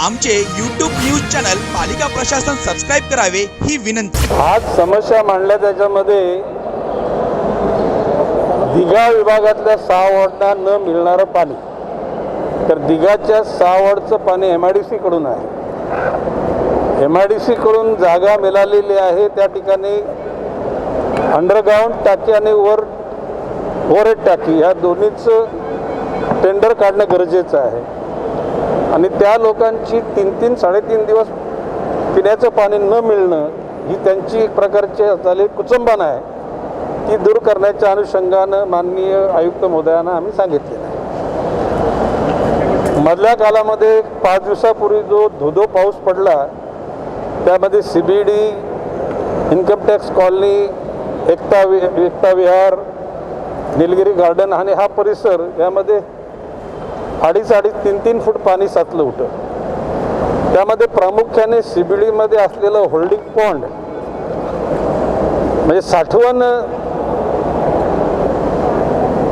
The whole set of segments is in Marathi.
आमचे यूट्यूब न्यूज चॅनल पालिका प्रशासन सबस्क्राइब करावे ही विनंती। आज समस्या मांडल्या त्याच्यामध्ये दिघा विभागातल्या 6 वॉर्डांना न मिळणारं पाणी, तर दिघाच्या 6 वॉर्डचं पाणी MIDC कडून आहे। MIDC कडून जागा मिळालेली आहे, त्या ठिकाणी अंडरग्राउंड टाकी आणि ओव्हरहेड टाकी या दोन्हीचं टेंडर काढणं गरजेचं आहे। आणि त्या लोकांची 3-3, 3.5 दिवस पिण्याचं पाणी न मिळणं ही त्यांची एक प्रकारची झालेली कुचंबना आहे, ती दूर करण्याच्या अनुषंगानं माननीय आयुक्त महोदयांना आम्ही सांगितलेलं आहे। मधल्या कालामध्ये 5 दिवसापूर्वी जो धोधो पाऊस पडला, त्यामध्ये CBD, इन्कम टॅक्स कॉलनी, एकता विहार, निलगिरी गार्डन आणि हा परिसर यामध्ये 2.5-3 फूट पाणी साचलं होतं। त्यामध्ये प्रामुख्याने CBD मध्ये असलेलं होल्डिंग पॉन्ड म्हणजे साठवण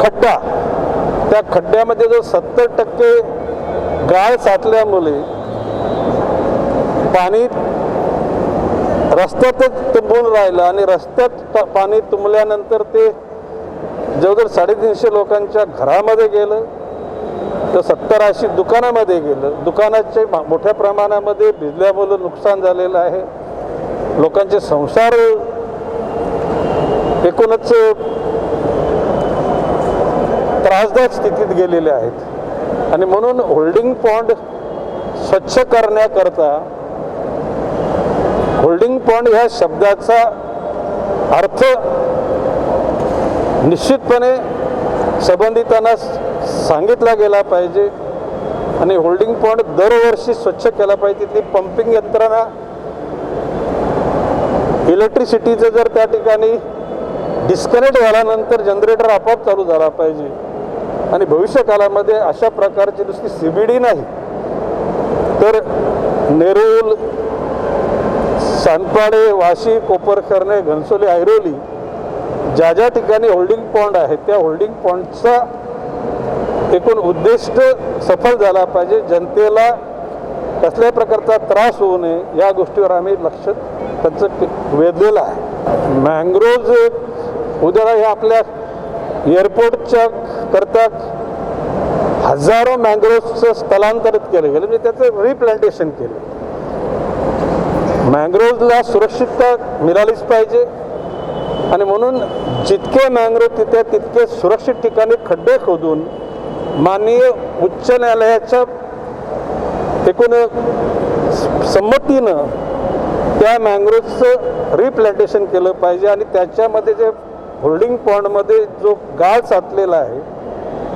खड्डा, त्या खड्ड्यामध्ये जो 70% गाळ साचल्यामुळे पाणी रस्त्यातच तुंबून राहिलं आणि रस्त्यात पाणी तुंबल्यानंतर ते जवळजवळ 350 लोकांच्या घरामध्ये गेलं, तर 70-80 दुकानामध्ये गेलं। दुकानाचे मोठ्या प्रमाणामध्ये भिजल्यामुळे नुकसान झालेलं आहे। लोकांचे संसार एकूणच त्रासदायक स्थितीत गेलेले आहेत। आणि म्हणून होल्डिंग पॉन्ड स्वच्छ करण्याकरता, होल्डिंग पॉन्ड ह्या शब्दाचा अर्थ निश्चितपणे संबंधितांना सांगितला गेला पाहिजे आणि होल्डिंग पॉन्ड दरवर्षी स्वच्छ केला पाहिजे। तिथली पंपिंग यंत्रणा, इलेक्ट्रिसिटीचं जर त्या ठिकाणी डिस्कनेक्ट झाल्यानंतर जनरेटर आपोआप चालू झाला पाहिजे। आणि भविष्यकालामध्ये अशा प्रकारची नुसती CBD नाही तर नेरूल, सानपाडे, वाशी, कोपरखर्णे, घनसोली, ऐरोली ज्या ज्या ठिकाणी होल्डिंग पॉन्ड आहे, त्या होल्डिंग पॉन्डचा एकूण उद्दिष्ट सफल झाला पाहिजे। जनतेला कसल्याही प्रकारचा त्रास होऊ नये या गोष्टीवर आम्ही लक्ष त्याचं वेधलेलं आहे। मँग्रोव्ज उद्या हे आपल्या एअरपोर्टच्या करता हजारो मँग्रोव्जचं स्थलांतरित केलं गेलं, म्हणजे त्याचं रिप्लांटेशन केलं। मँग्रोव्जला सुरक्षितता मिळालीच पाहिजे आणि म्हणून जितके मँग्रोव्ह तितके सुरक्षित ठिकाणी खड्डे खोदून माननीय उच्च न्यायालयाच्या एकूण संमतीनं त्या मँग्रोव्हचं रिप्लांटेशन केलं पाहिजे। आणि त्याच्यामध्ये जे होल्डिंग पॉन्डमध्ये जो गाळ साचलेला आहे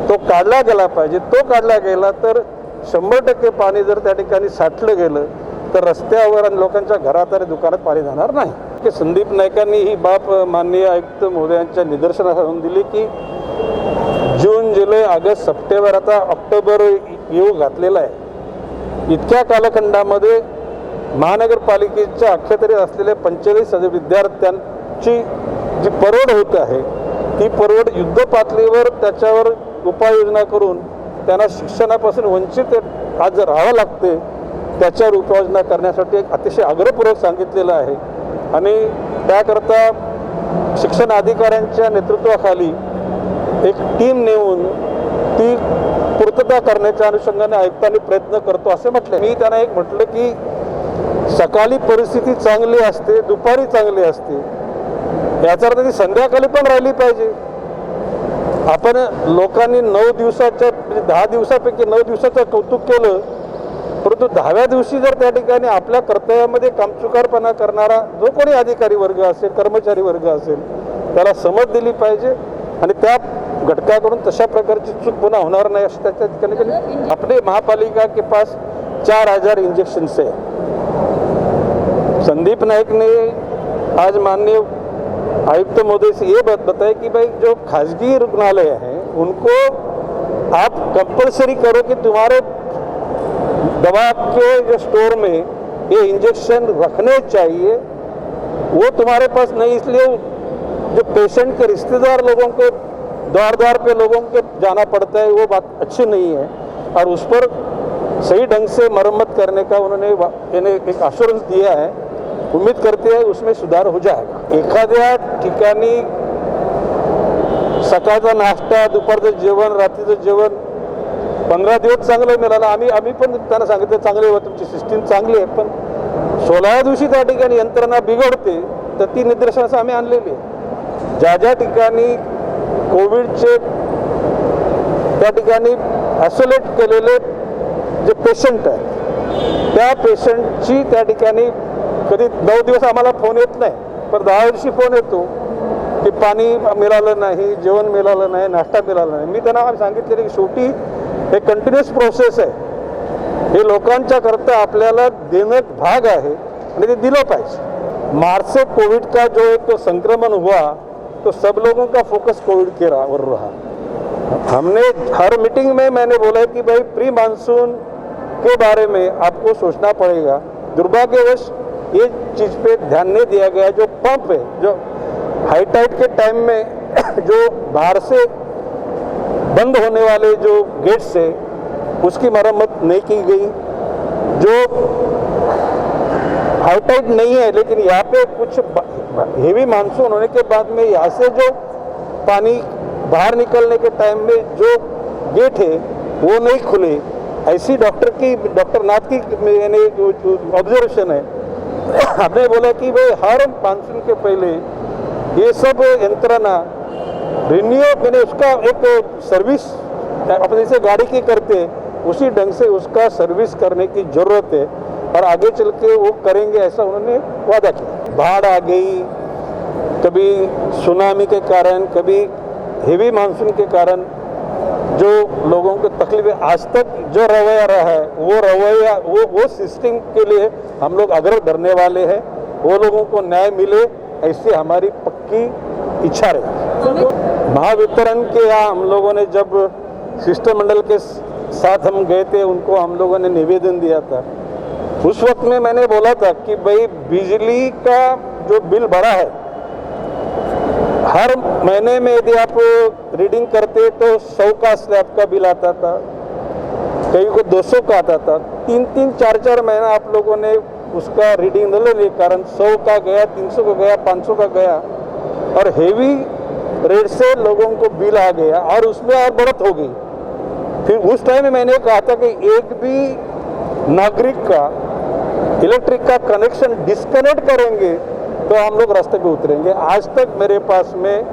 तो काढला गेला पाहिजे। तो काढला गेला तर 100% पाणी जर त्या ठिकाणी साठलं गेलं तर रस्त्यावर आणि लोकांच्या घरात आणि दुकानात पाणी जाणार नाही। की संदीप नाईकांनी ही बाब माननीय आयुक्त महोदयांच्या निदर्शनास आणून दिली की जून, जुलै, ऑगस्ट, सप्टेंबर, आता ऑक्टोबर येऊ घातलेला आहे। इतक्या कालखंडामध्ये महानगरपालिकेच्या अखत्यारीत असलेल्या 45,000 विद्यार्थ्यांची जी परवड होत आहे, ती परवड युद्ध पातळीवर त्याच्यावर उपाययोजना करून त्यांना शिक्षणापासून वंचित आज राहावं लागते, त्याच्यावर उपाययोजना करण्यासाठी एक अतिशय आग्रहपूर्वक सांगितलेलं आहे। आणि त्याकरता शिक्षण अधिकाऱ्यांच्या नेतृत्वाखाली एक टीम नेऊन ती पूर्तता करण्याच्या अनुषंगाने आयुक्तांनी प्रयत्न करतो असे म्हटले। मी त्यांना एक म्हटलं की सकाळी परिस्थिती चांगली असते, दुपारी चांगली असते, याचा अर्थ ती संध्याकाळी पण राहिली पाहिजे। आपण लोकांनी 9 दिवसाच्या 10 दिवसापैकी 9 दिवसाचं कौतुक केलं, परंतु 10व्या दिवशी जर त्या ठिकाणी आपल्या कर्तव्यामध्ये कामचुकारपणा करणारा जो कोणी अधिकारी वर्ग असेल, कर्मचारी वर्ग असेल, त्याला समज दिली पाहिजे आणि त्या घटकाकडून तशा प्रकारची चूक पुन्हा होणार नाही अशी त्याच्या ठिकाणी अपने महापालिका के पास 4000 इंजेक्शन्स है। संदीप नाइक ने आज माननीय आयुक्त महोदय से ये बात बताई कि भाई जो खासगी रुग्णालय हैं उनको आप कंपलसरी करो कि तुम्हारे दवा के जो स्टोर में ये इंजेक्शन रखने चाहिए, वो तुम्हारे पास नहीं, इसलिए जो पेशेंट के रिश्तेदार लोगों को द्वार द्वार पे लोगों के जाना पड़ता है, वो बात अच्छी नहीं है। और उस पर सही ढंग से मरम्मत करने का उन्होंने यानी एक आश्वासन दिया है। उम्मीद करते हैं उसमें सुधार हो जाएगा। एखाद्या ठिकाणी सकाळचा नाश्ता, दुपारचं जेवण, रात्रीचं जेवण 15 दिवस चांगलं मिळालं। आम्ही पण त्यांना सांगितलं चांगले आहे, तुमची सिस्टीम चांगली आहे, पण 16व्या दिवशी त्या ठिकाणी यंत्रणा बिघडते, तर ती निदर्शनास आम्ही आणलेली आहे। ज्या ठिकाणी कोविडचे त्या ठिकाणी आयसोलेट केलेले जे पेशंट आहेत त्या पेशंटची त्या ठिकाणी कधी 9 दिवस आम्हाला फोन येत नाही, पण 10 दिवशी फोन येतो की पाणी मिळालं नाही, जेवण मिळालं नाही, नाश्ता मिळाला नाही। मी त्यांना सांगितलेलं की शेवटी हे कंटिन्युअस प्रोसेस आहे, हे लोकांच्या करता आपल्याला देणं भाग आहे आणि ते दिलं पाहिजे। मार्च से कोविड का जो एक तो संक्रमण हुआ तो सब लोगों का फोकस कोविड के और रहा। हमने हर मीटिंग में मैंने बोला है कि भाई प्री मानसून के बारे में आपको सोचना पड़ेगा। दुर्भाग्यवश ये चीज़ पे ध्यान नहीं दिया गया। जो पंप है, जो हाई टाइड के टाइम में जो बाहर से बंद होने वाले जो गेट्स है उसकी मरम्मत नहीं की गई। जो हाई टाइड नहीं है, लेकिन यहाँ पे कुछ हेवी मानसून होने के बाद में यहाँ से जो पानी बाहर निकलने के टाइम में जो गेट है वो नहीं खुले। ऐसी डॉक्टर नाथ की ऑब्जर्वेशन है। हमने बोला कि भाई हर मानसून के पहले ये सब यंत्रणा रिन्यू मैंने उसका एक सर्विस अपने से गाड़ी की करते उसी ढंग से उसका सर्विस करने की जरूरत है और आगे चल के वो करेंगे, ऐसा उन्होंने वादा किया। बाढ़ आ गई, कभी सुनामी के कारण, कभी हेवी मानसून के कारण जो लोगों को तकलीफें, आज तक जो रवैया रहा है वो रवैया वो सिस्टम के लिए हम लोग अग्र धरने वाले हैं। वो लोगों को न्याय मिले ऐसी हमारी पक्की इच्छा रही। महावितरण के यहाँ हम लोगों ने जब शिष्टमंडल के साथ हम गए थे, उनको हम लोगों ने निवेदन दिया था। उस वक्त में मैंने बोला था कि भाई बिजली का जो बिल बढ़ा है, हर महीने में यदि आप रीडिंग करते तो 100 का स्लैब का बिल आता था, कई को 200 का आता था। 3-3, 4-4 महीना आप लोगों ने उसका रीडिंग न लेने के कारण 100 का गया, 300 का गया, 500 का गया और हेवी रेट से लोगों को बिल आ गया और उसमें और बढ़त हो गई। फिर उस टाइम में मैंने कहा था कि एक भी नागरिक का इलेक्ट्रिक का कनेक्शन डिस्कनेक्ट करेंगे तो हम लोग रास्ते पे उतरेंगे। आज तक मेरे पास में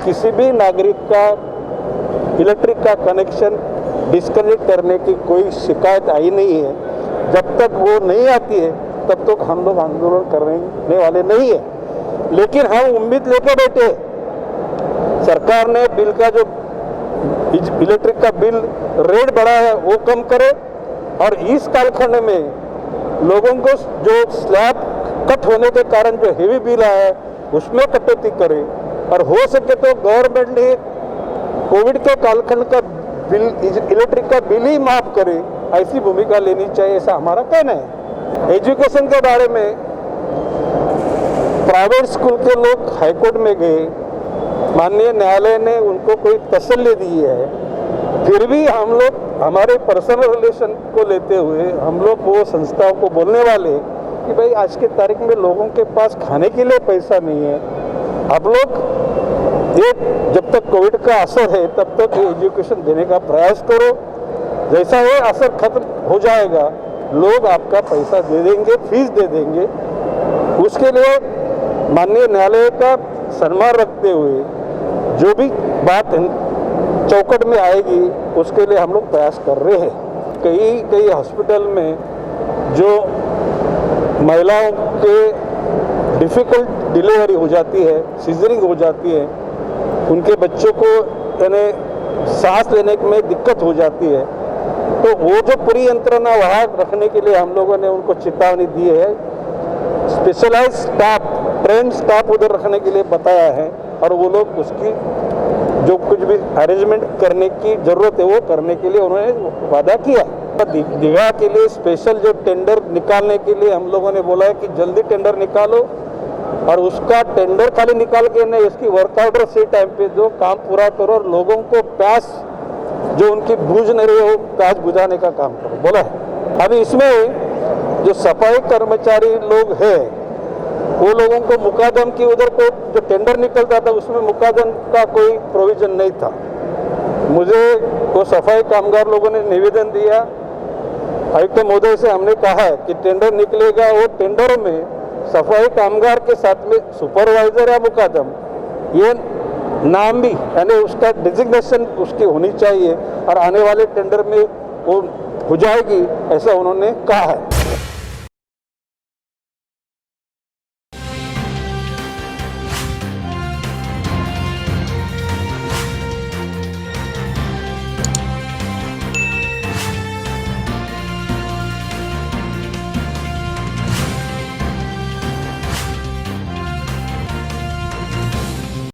किसी भी नागरिक का इलेक्ट्रिक का कनेक्शन डिस्कनेक्ट करने की कोई शिकायत आई नहीं है। जब तक वो नहीं आती है तब तक हम लोग आंदोलन करने वाले नहीं है। लेकिन हम उम्मीद लेकर बैठे, सरकार ने बिल का जो इलेक्ट्रिक का बिल रेट बढ़ा है वो कम करे और इस कालखंड में लोगों को जो स्लैब कट होने के कारण जो हेवी बिल आया है उसमें कटौती करे और हो सके तो गवर्नमेंट ने कोविड के कालखंड का बिल इलेक्ट्रिक का बिल ही माफ करे, ऐसी भूमिका लेनी चाहिए, ऐसा हमारा कहना है। एजुकेशन के बारे में प्राइवेट स्कूल के लोग हाईकोर्ट में गए, माननीय न्यायालय ने उनको कोई तसल्ली दी है, फिर भी हम लोग हमारे पर्सनल रिलेशन को लेते हुए हम लोग वो संस्थाओं को बोलने वाले कि भाई आज के तारीख में लोगों के पास खाने के लिए पैसा नहीं है, आप लोग ये जब तक कोविड का असर है तब तक एजुकेशन देने का प्रयास करो। जैसा ये असर खत्म हो जाएगा लोग आपका पैसा दे देंगे, फीस दे देंगे। उसके लिए माननीय न्यायालय का सम्मान रखते हुए जो भी बात चौकट में आएगी उसके लिए हम लोग प्रयास कर रहे हैं। कई हॉस्पिटल में जो महिलाओं के डिफ़िकल्ट डिलीवरी हो जाती है, सीजरिंग हो जाती है, उनके बच्चों को यानी सांस लेने में दिक्कत हो जाती है, तो वो जो पूरी यंत्रणा वहाँ रखने के लिए हम लोगों ने उनको चेतावनी दी है। स्पेशलाइज स्टाफ, ट्रेन स्टाफ उधर रखने के लिए बताया है और वो लोग उसकी जो कुछ भी अरेंजमेंट करने की ज़रूरत है वो करने के लिए उन्होंने वादा किया। दीघा के लिए स्पेशल जो टेंडर निकालने के लिए हम लोगों ने बोला है कि जल्दी टेंडर निकालो और उसका टेंडर खाली निकाल के नहीं, उसकी वर्क ऑर्डर से टाइम पे जो काम पूरा करो और लोगों को प्यास जो उनकी बूझ नहीं रही वो प्यास बुझाने का काम करो, बोला है। अभी इसमें जो सफाई कर्मचारी लोग हैं वो लोगों को मुकादम की उधर को जो टेंडर निकलता था उसमें मुकादम का कोई प्रोविजन नहीं था। मुझे वो सफाई कामगार लोगों ने निवेदन दिया, आयुक्त महोदय से हमने कहा है कि टेंडर निकलेगा, वो टेंडर में सफाई कामगार के साथ में सुपरवाइजर या मुकादम ये नाम भी यानी उसका डिजिग्नेशन उसकी होनी चाहिए और आने वाले टेंडर में वो हो जाएगी, ऐसा उन्होंने कहा है।